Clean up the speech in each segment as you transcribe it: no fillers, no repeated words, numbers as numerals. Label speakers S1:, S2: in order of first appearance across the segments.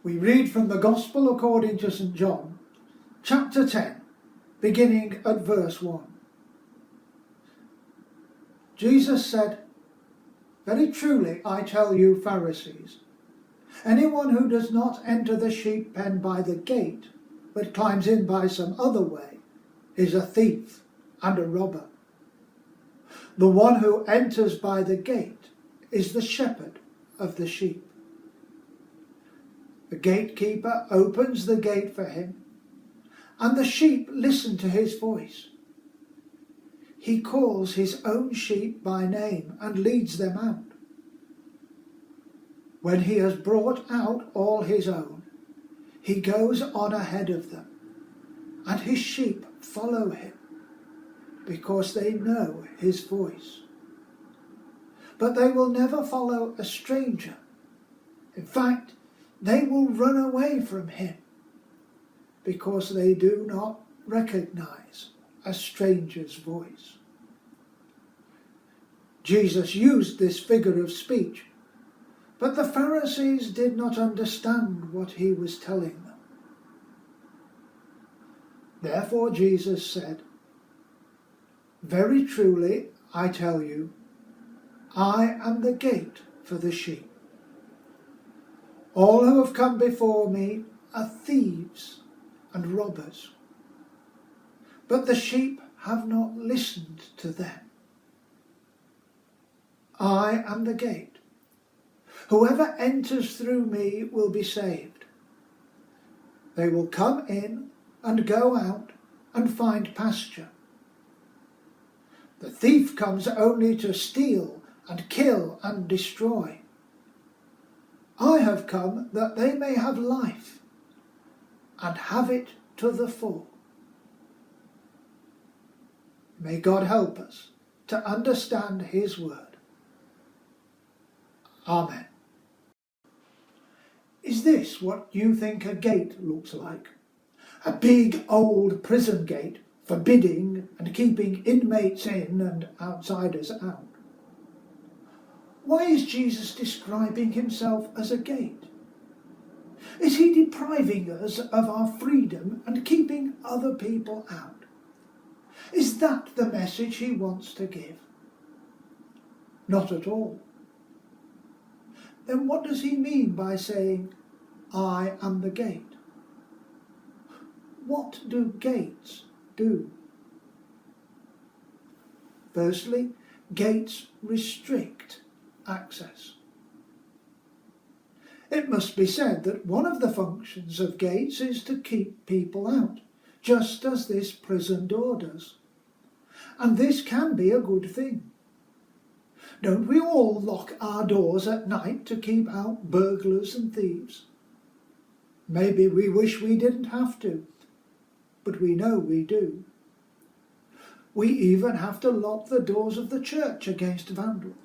S1: We read from the Gospel according to St. John, chapter 10, beginning at verse 1. Jesus said, "Very truly I tell you, Pharisees, anyone who does not enter the sheep pen by the gate, but climbs in by some other way, is a thief and a robber. The one who enters by the gate is the shepherd of the sheep. The gatekeeper opens the gate for him, and the sheep listen to his voice. He calls his own sheep by name and leads them out. When he has brought out all his own, he goes on ahead of them, and his sheep follow him, because they know his voice. But they will never follow a stranger. In fact, they will run away from him, because they do not recognize a stranger's voice." Jesus used this figure of speech, but the Pharisees did not understand what he was telling them. Therefore Jesus said, "Very truly I tell you, I am the gate for the sheep. All who have come before me are thieves and robbers, but the sheep have not listened to them. I am the gate. Whoever enters through me will be saved. They will come in and go out and find pasture. The thief comes only to steal and kill and destroy. I have come that they may have life and have it to the full." May God help us to understand his word. Amen. Is this what you think a gate looks like? A big old prison gate, forbidding and keeping inmates in and outsiders out? Why is Jesus describing himself as a gate? Is he depriving us of our freedom and keeping other people out? Is that the message he wants to give? Not at all. Then what does he mean by saying, "I am the gate"? What do gates do? Firstly, gates restrict access. It must be said that one of the functions of gates is to keep people out, just as this prison door does. And this can be a good thing. Don't we all lock our doors at night to keep out burglars and thieves? Maybe we wish we didn't have to, but we know we do. We even have to lock the doors of the church against vandals.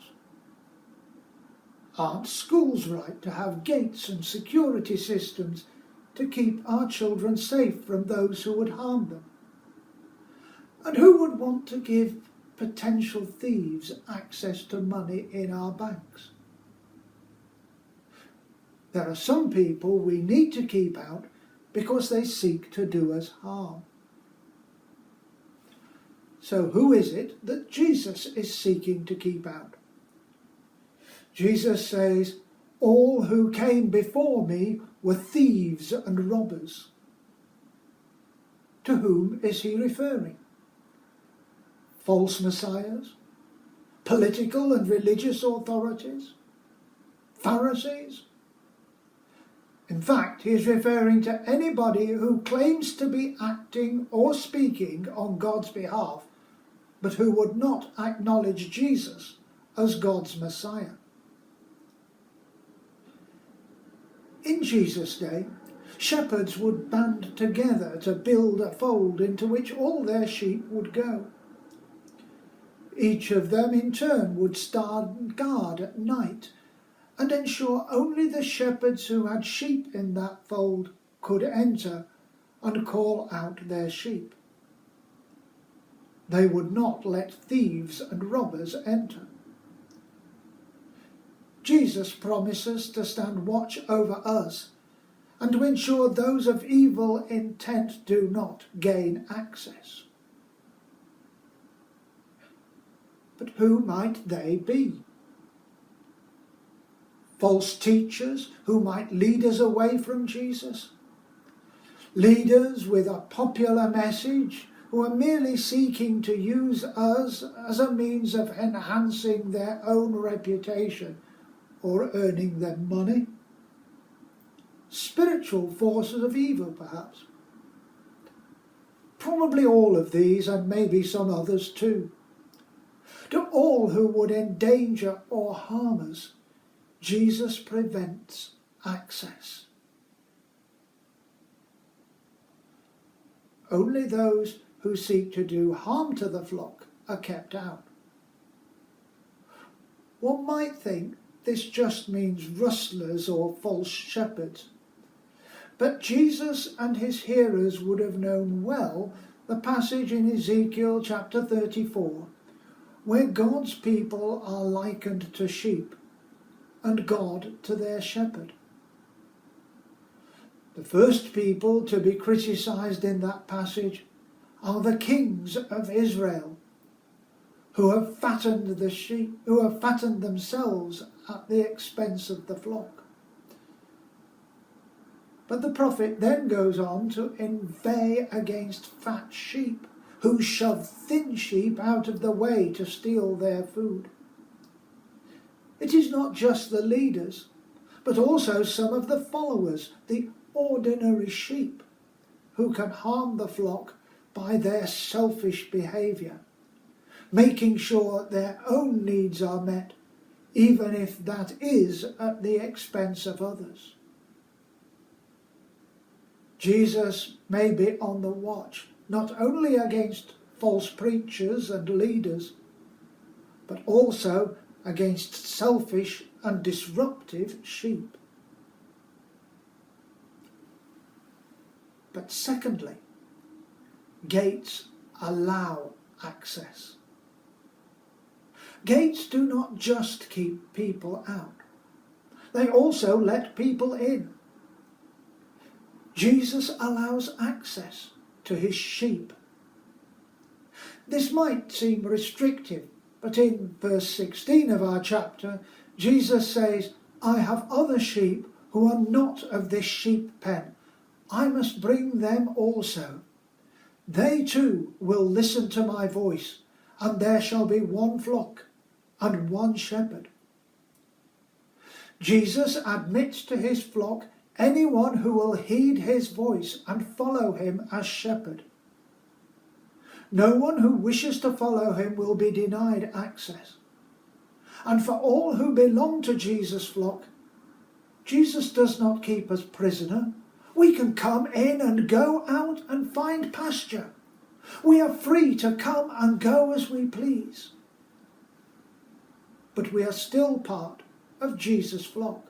S1: Aren't schools right to have gates and security systems to keep our children safe from those who would harm them? And who would want to give potential thieves access to money in our banks? There are some people we need to keep out because they seek to do us harm. So who is it that Jesus is seeking to keep out? Jesus says, "All who came before me were thieves and robbers." To whom is he referring? False messiahs? Political and religious authorities? Pharisees? In fact, he is referring to anybody who claims to be acting or speaking on God's behalf, but who would not acknowledge Jesus as God's Messiah. In Jesus' day, shepherds would band together to build a fold into which all their sheep would go. Each of them in turn would stand guard at night and ensure only the shepherds who had sheep in that fold could enter and call out their sheep. They would not let thieves and robbers enter. Jesus promises to stand watch over us and to ensure those of evil intent do not gain access. But who might they be? False teachers who might lead us away from Jesus? Leaders with a popular message who are merely seeking to use us as a means of enhancing their own reputation or earning them money? Spiritual forces of evil, perhaps. Probably all of these, and maybe some others too. To all who would endanger or harm us, Jesus prevents access. Only those who seek to do harm to the flock are kept out. One might think this just means rustlers or false shepherds. But Jesus and his hearers would have known well the passage in Ezekiel chapter 34, where God's people are likened to sheep, and God to their shepherd. The first people to be criticised in that passage are the kings of Israel, who have fattened the sheep, who have fattened themselves at the expense of the flock. But the prophet then goes on to inveigh against fat sheep, who shove thin sheep out of the way to steal their food. It is not just the leaders, but also some of the followers, the ordinary sheep, who can harm the flock by their selfish behaviour, making sure their own needs are met, even if that is at the expense of others. Jesus may be on the watch, not only against false preachers and leaders, but also against selfish and disruptive sheep. But secondly, gates allow access. Gates do not just keep people out. They also let people in. Jesus allows access to his sheep. This might seem restrictive, but in verse 16 of our chapter, Jesus says, "I have other sheep who are not of this sheep pen. I must bring them also. They too will listen to my voice, and there shall be one flock and one shepherd." Jesus admits to his flock anyone who will heed his voice and follow him as shepherd. No one who wishes to follow him will be denied access. And for all who belong to Jesus' flock, Jesus does not keep us prisoner. We can come in and go out and find pasture. We are free to come and go as we please. But we are still part of Jesus' flock.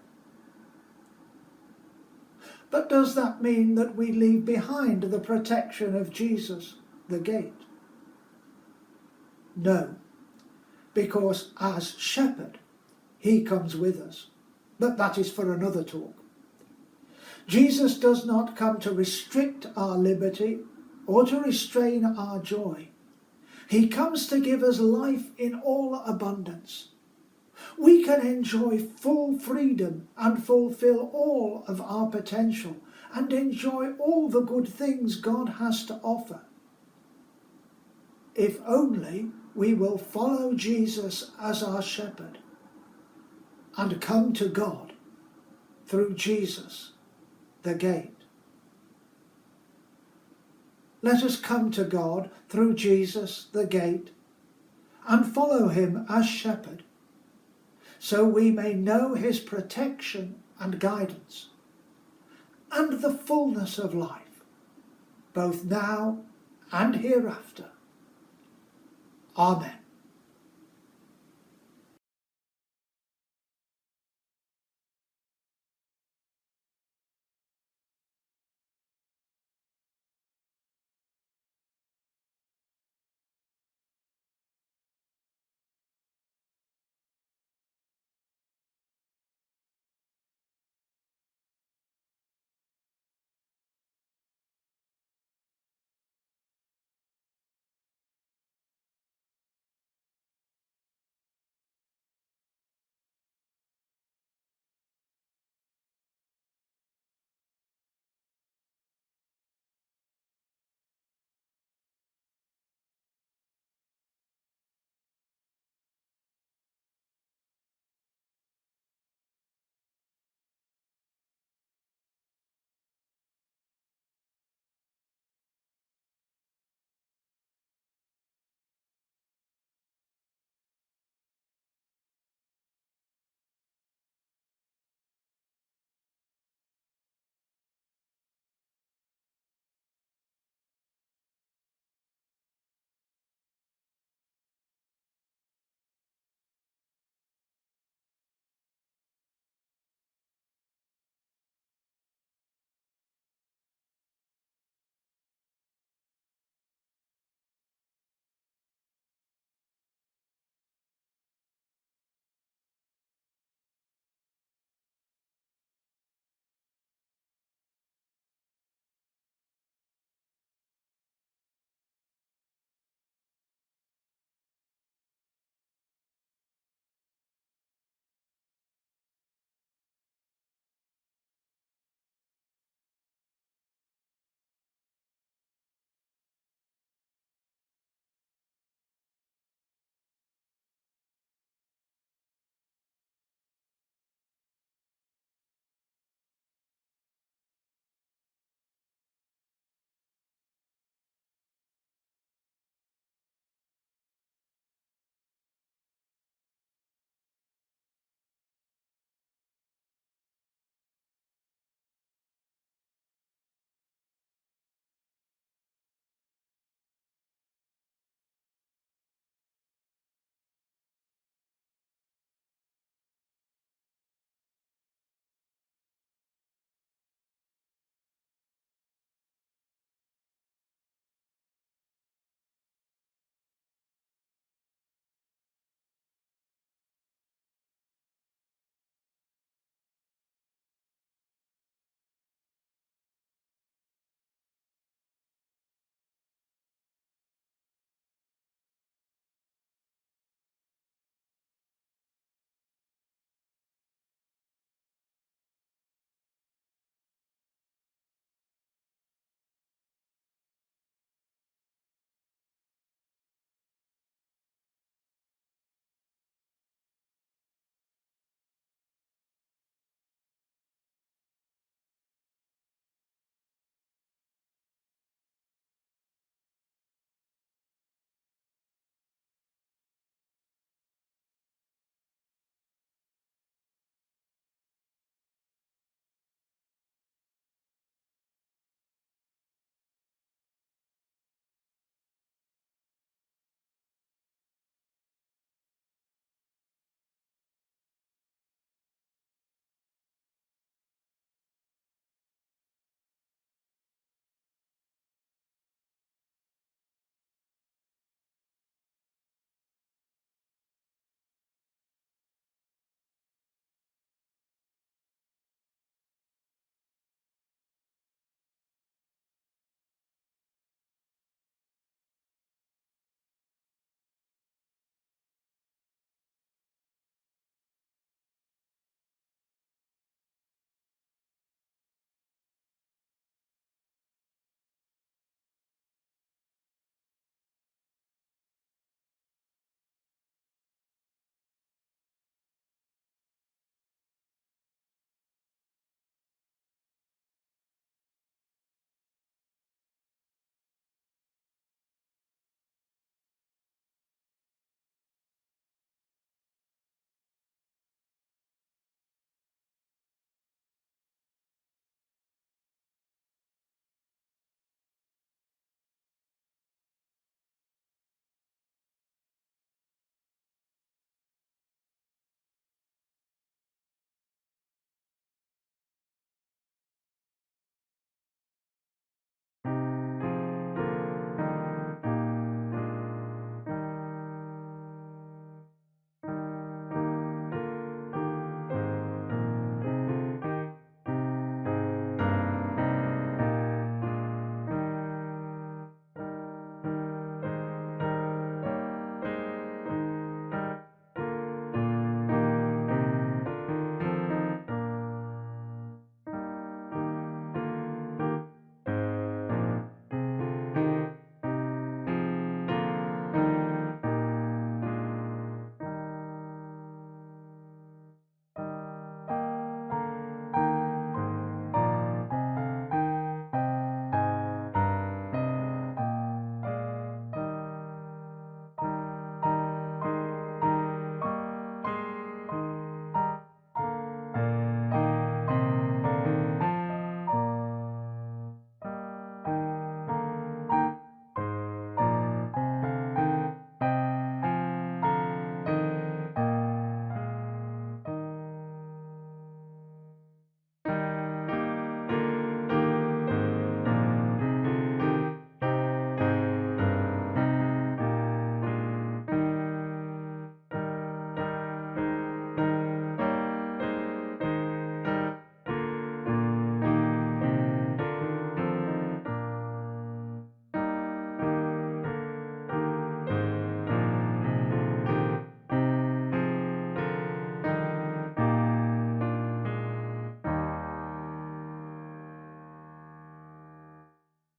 S1: But does that mean that we leave behind the protection of Jesus, the gate? No, because as shepherd, he comes with us. But that is for another talk. Jesus does not come to restrict our liberty or to restrain our joy. He comes to give us life in all abundance. We can enjoy full freedom and fulfill all of our potential and enjoy all the good things God has to offer, if only we will follow Jesus as our shepherd and come to God through Jesus, the gate. Let us come to God through Jesus, the gate, and follow him as shepherd, so we may know his protection and guidance, and the fullness of life, both now and hereafter. Amen.